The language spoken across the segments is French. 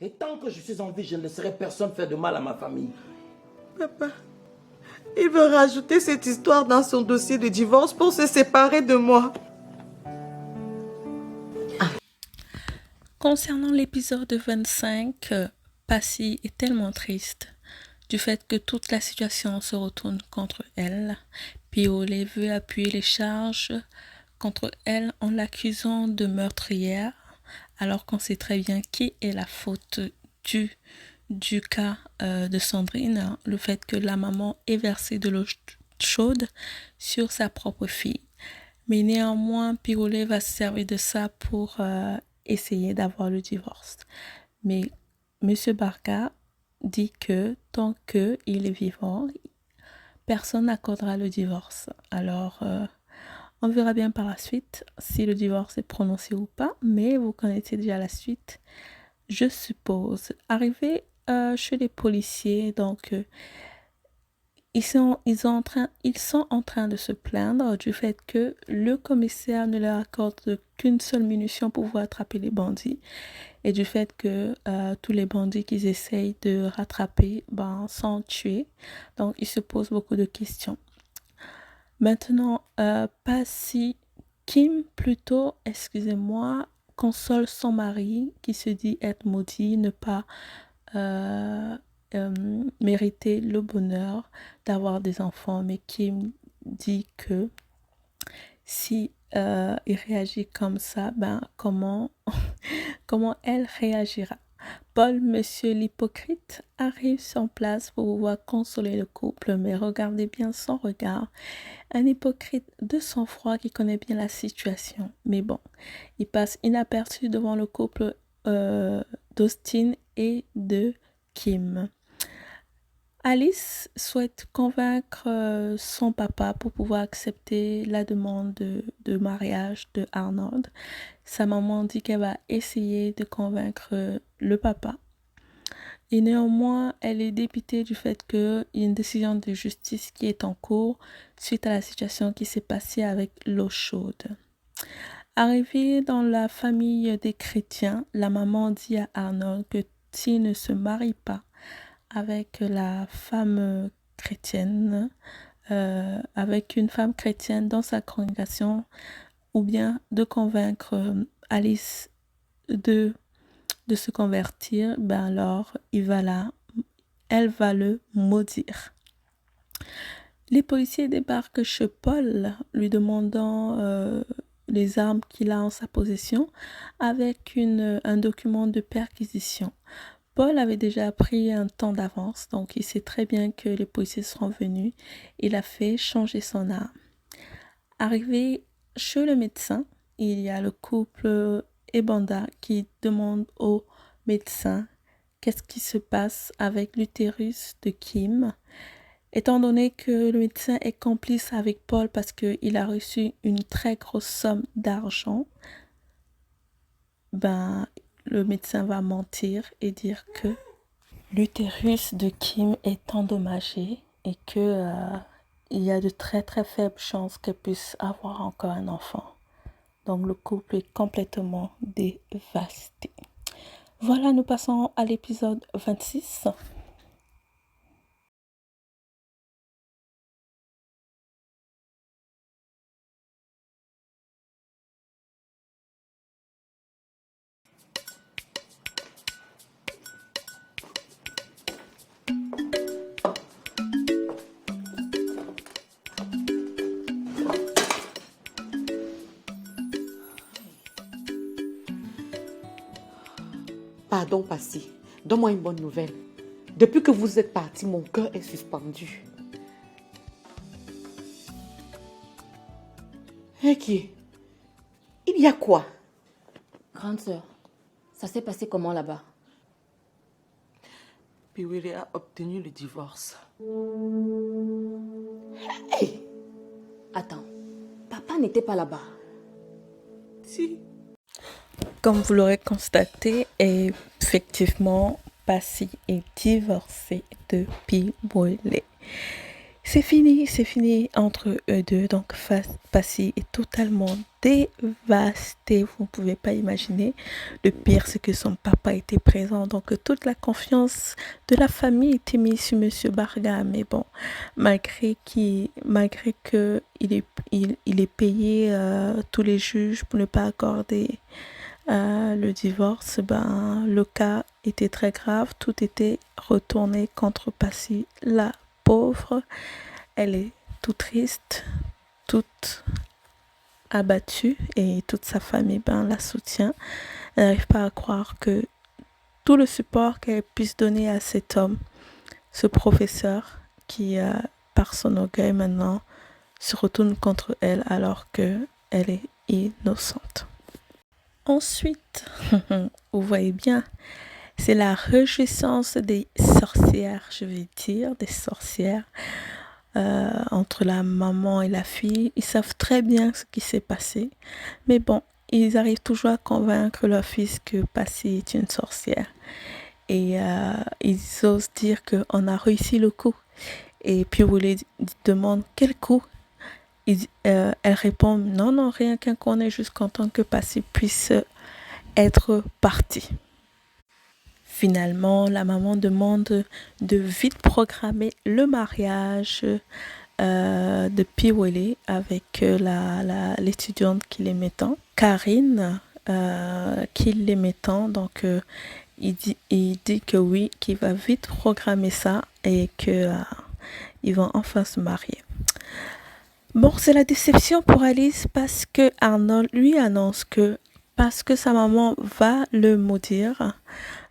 Et tant que je suis en vie, je ne laisserai personne faire de mal à ma famille. Papa, il veut rajouter cette histoire dans son dossier de divorce pour se séparer de moi. Concernant l'épisode 25, Passy est tellement triste du fait que toute la situation se retourne contre elle. Piollet veut appuyer les charges contre elle en l'accusant de meurtrière, alors qu'on sait très bien qui est la faute du cas de Sandrine, le fait que la maman ait versé de l'eau chaude sur sa propre fille. Mais néanmoins, Piollet va se servir de ça pour essayer d'avoir le divorce. Mais M. Barca dit que tant qu'il est vivant, personne n'accordera le divorce. Alors, on verra bien par la suite si le divorce est prononcé ou pas, mais vous connaissez déjà la suite, je suppose. Arrivé chez les policiers, donc ils sont en train de se plaindre du fait que le commissaire ne leur accorde qu'une seule munition pour pouvoir attraper les bandits et du fait que tous les bandits qu'ils essayent de rattraper sont tués. Donc, ils se posent beaucoup de questions. Maintenant, Passy, Kim plutôt, excusez-moi, console son mari qui se dit être maudit, ne pas mériter le bonheur d'avoir des enfants, mais Kim dit que si il réagit comme ça, comment elle réagira. Paul, monsieur l'hypocrite, arrive sur place pour pouvoir consoler le couple, mais regardez bien son regard. Un hypocrite de sang-froid qui connaît bien la situation. Mais bon, il passe inaperçu devant le couple d'Austin et de Kim. Alice souhaite convaincre son papa pour pouvoir accepter la demande de mariage de Arnold. Sa maman dit qu'elle va essayer de convaincre le papa. Et néanmoins, elle est dépitée du fait qu'il y a une décision de justice qui est en cours suite à la situation qui s'est passée avec l'eau chaude. Arrivée dans la famille des chrétiens, la maman dit à Arnold que s'il ne se marie pas avec la femme chrétienne, avec une femme chrétienne dans sa congrégation, ou bien de convaincre Alice de se convertir, alors elle va le maudire. Les policiers débarquent chez Paul, lui demandant les armes qu'il a en sa possession, avec un document de perquisition. Paul avait déjà pris un temps d'avance, donc il sait très bien que les policiers seront venus. Il a fait changer son arme. Arrivé chez le médecin, il y a le couple Ebanda qui demande au médecin qu'est-ce qui se passe avec l'utérus de Kim. Étant donné que le médecin est complice avec Paul parce qu'il a reçu une très grosse somme d'argent, le médecin va mentir et dire que l'utérus de Kim est endommagé et que il y a de très très faibles chances qu'elle puisse avoir encore un enfant. Donc le couple est complètement dévasté. Voilà, nous passons à l'épisode 26. Pardon, Passy. Donne-moi une bonne nouvelle. Depuis que vous êtes parti, mon cœur est suspendu. Qui? Il y a quoi? Grande sœur, ça s'est passé comment là-bas? Piwiri a obtenu le divorce. Hey! Attends, papa n'était pas là-bas. Si. Comme vous l'aurez constaté, effectivement, Passy est divorcée de Piwiri. c'est fini entre eux deux. Donc, Passy est totalement dévastée. Vous ne pouvez pas imaginer. Le pire, c'est que son papa était présent. Donc, toute la confiance de la famille était mise sur Monsieur Barga. Mais bon, malgré que il est payé tous les juges pour ne pas accorder le divorce, ben, le cas était très grave. Tout était retourné contre Passy, la pauvre. Elle est toute triste, toute abattue et toute sa famille la soutient. Elle n'arrive pas à croire que tout le support qu'elle puisse donner à cet homme, ce professeur qui, par son orgueil maintenant, se retourne contre elle alors qu'elle est innocente. Ensuite, vous voyez bien, c'est la réjouissance des sorcières, je vais dire, des sorcières. Entre la maman et la fille, ils savent très bien ce qui s'est passé. Mais bon, ils arrivent toujours à convaincre leur fils que Passy est une sorcière. Et ils osent dire qu'on a réussi le coup. Et puis vous les demande quel coup. Elle répond non, rien qu'on est juste content que Passy puisse être partie. Finalement, la maman demande de vite programmer le mariage de Piwele avec l'étudiante qui les mettant, Karine, qui les mettant. Donc, il dit que oui, qu'il va vite programmer ça et que ils vont enfin se marier. Bon, c'est la déception pour Alice parce que Arnold lui annonce que parce que sa maman va le maudire,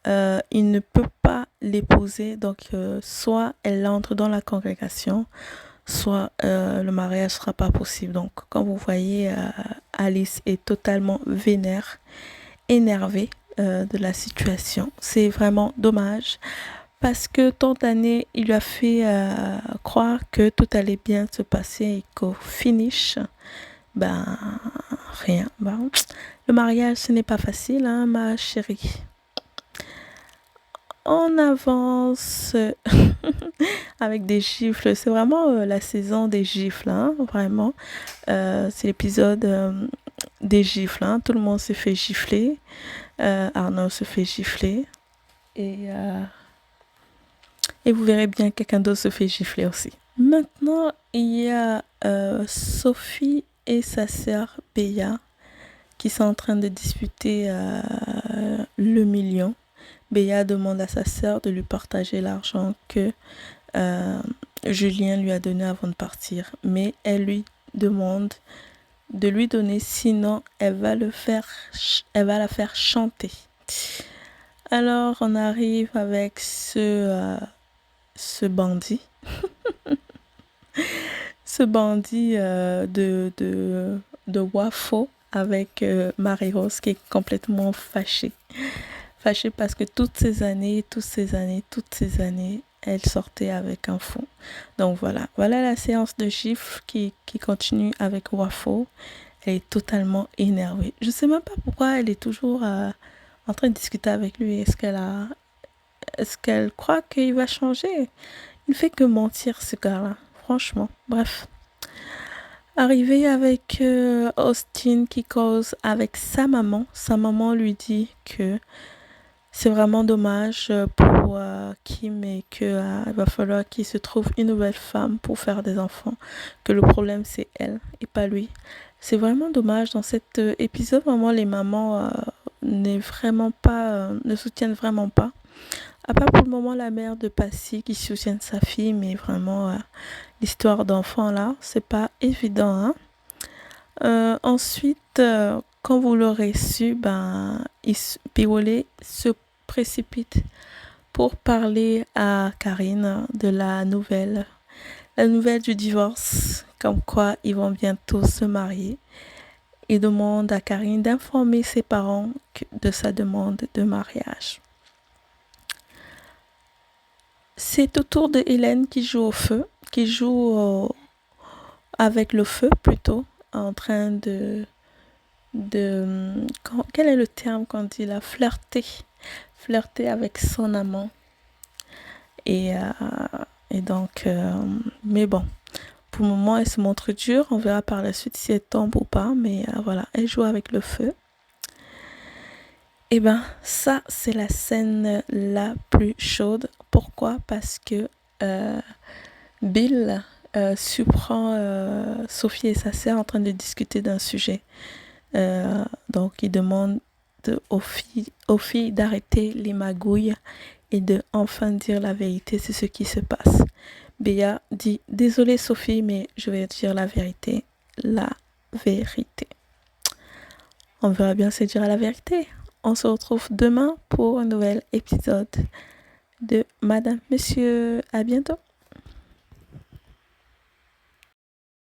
il ne peut pas l'épouser. Donc, soit elle entre dans la congrégation, soit le mariage ne sera pas possible. Donc, comme vous voyez, Alice est totalement vénère, énervée de la situation. C'est vraiment dommage parce que tant d'années, il lui a fait croire que tout allait bien se passer et qu'au finish, ben, rien. Ben, le mariage, ce n'est pas facile, hein, ma chérie. On avance avec des gifles. C'est vraiment la saison des gifles, hein, vraiment. C'est l'épisode des gifles. Hein. Tout le monde se fait gifler. Arnaud se fait gifler. Et vous verrez bien que quelqu'un d'autre se fait gifler aussi. Maintenant, il y a Sophie et sa sœur Béa qui sont en train de disputer le million. Béa demande à sa sœur de lui partager l'argent que Julien lui a donné avant de partir. Mais elle lui demande de lui donner, sinon elle va la faire chanter. Alors on arrive avec ce bandit. Ce bandit de Wafo avec Marie-Rose qui est complètement fâchée. Fâchée parce que toutes ces années, elle sortait avec un fou. Donc voilà la séance de gifles qui continue avec Wafo. Elle est totalement énervée. Je ne sais même pas pourquoi elle est toujours en train de discuter avec lui. Est-ce qu'elle croit qu'il va changer? Il ne fait que mentir, ce gars-là. Franchement, bref. Arrivé avec Austin qui cause avec sa maman. Sa maman lui dit que c'est vraiment dommage pour Kim et qu'il va falloir qu'il se trouve une nouvelle femme pour faire des enfants. Que le problème, c'est elle et pas lui. C'est vraiment dommage. Dans cet épisode, vraiment, les mamans ne soutiennent vraiment pas. À part pour le moment la mère de Passy qui soutient sa fille, mais vraiment l'histoire d'enfant là, c'est pas évident. Hein? Ensuite, quand vous l'aurez su, Piwele se précipite pour parler à Karine de la nouvelle du divorce, comme quoi ils vont bientôt se marier. Il demande à Karine d'informer ses parents de sa demande de mariage. C'est au tour de Hélène qui joue avec le feu plutôt, en train de quel est le terme qu'on dit là, flirter avec son amant. Et Et donc, mais bon, pour le moment, elle se montre dure. On verra par la suite si elle tombe ou pas. Mais voilà, elle joue avec le feu. Et ben, ça, c'est la scène la plus chaude. Pourquoi? Parce que Bill surprend Sophie et sa sœur en train de discuter d'un sujet. Donc, il demande aux filles d'arrêter les magouilles et de enfin dire la vérité sur ce qui se passe. Béa dit « Désolée Sophie, mais je vais dire la vérité. La vérité. » On verra bien se dire la vérité. On se retrouve demain pour un nouvel épisode de Madame, Monsieur. À bientôt.